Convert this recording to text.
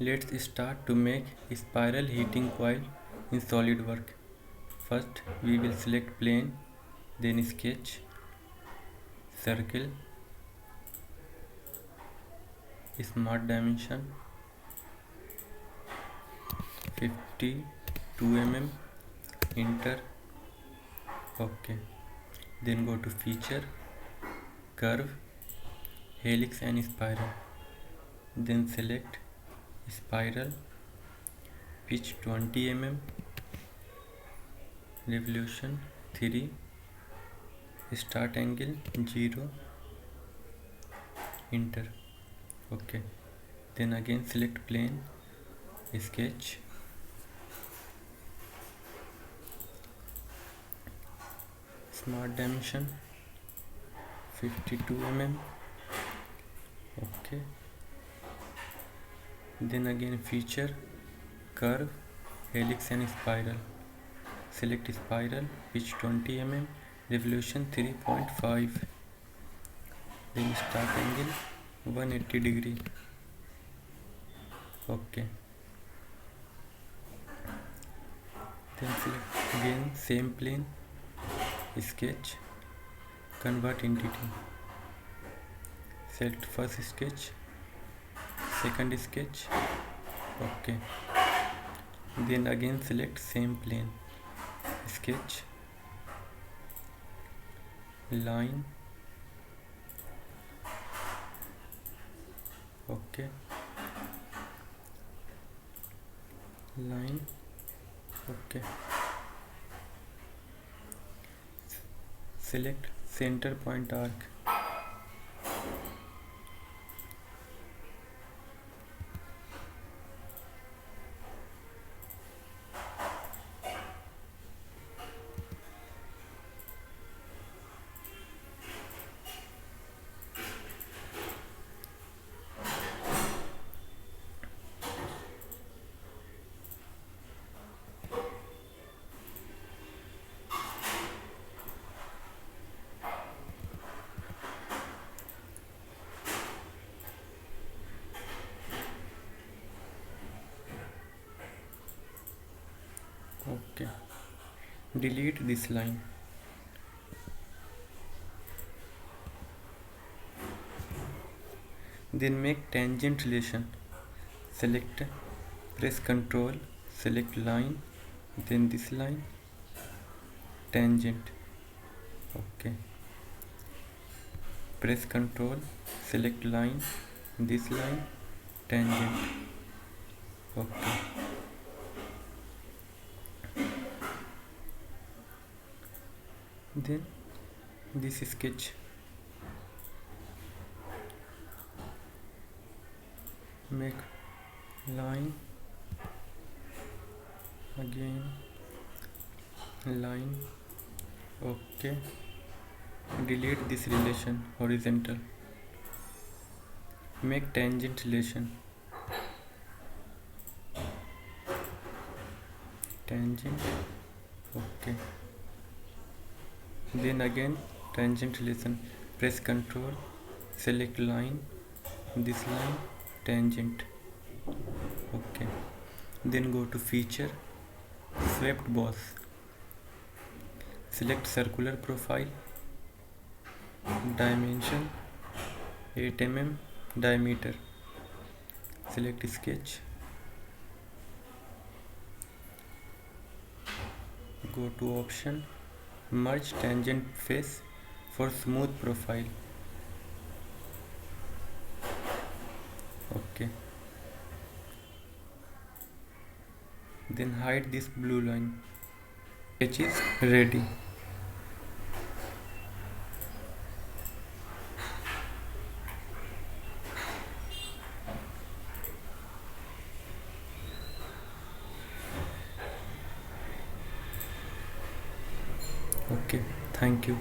Let's start to make a spiral heating coil in SolidWorks. First, we will select plane, then sketch, circle, smart dimension 52 mm, enter, OK. Then go to feature, curve, helix and spiral. Then select spiral, pitch 20 mm, revolution 3, start angle 0, enter, OK. Then again select plane, sketch, smart dimension 52 mm, OK. Then again feature, curve, helix and spiral. Select spiral, pitch 20 mm, revolution 3.5. Then start angle 180 degree. OK. Then select again same plane, sketch, convert entity. Select first sketch, second sketch, OK. Then again select same plane, sketch, line, OK, line, OK. Select center point arc. OK. Delete this line. Then make tangent relation. Select, press Ctrl, select line, then this line, tangent. OK. Press Ctrl, select line, this line, tangent. OK. Then this sketch, make line, again line, OK. Delete this relation, horizontal. Make tangent relation, tangent, OK. Then again tangent relation, press Ctrl, select line, this line, tangent, OK. Then go to feature, swept boss, select circular profile, dimension 8 mm, diameter, select sketch, go to option, merge tangent face for smooth profile. OK. Then hide this blue line. Sketch is ready. OK. Thank you.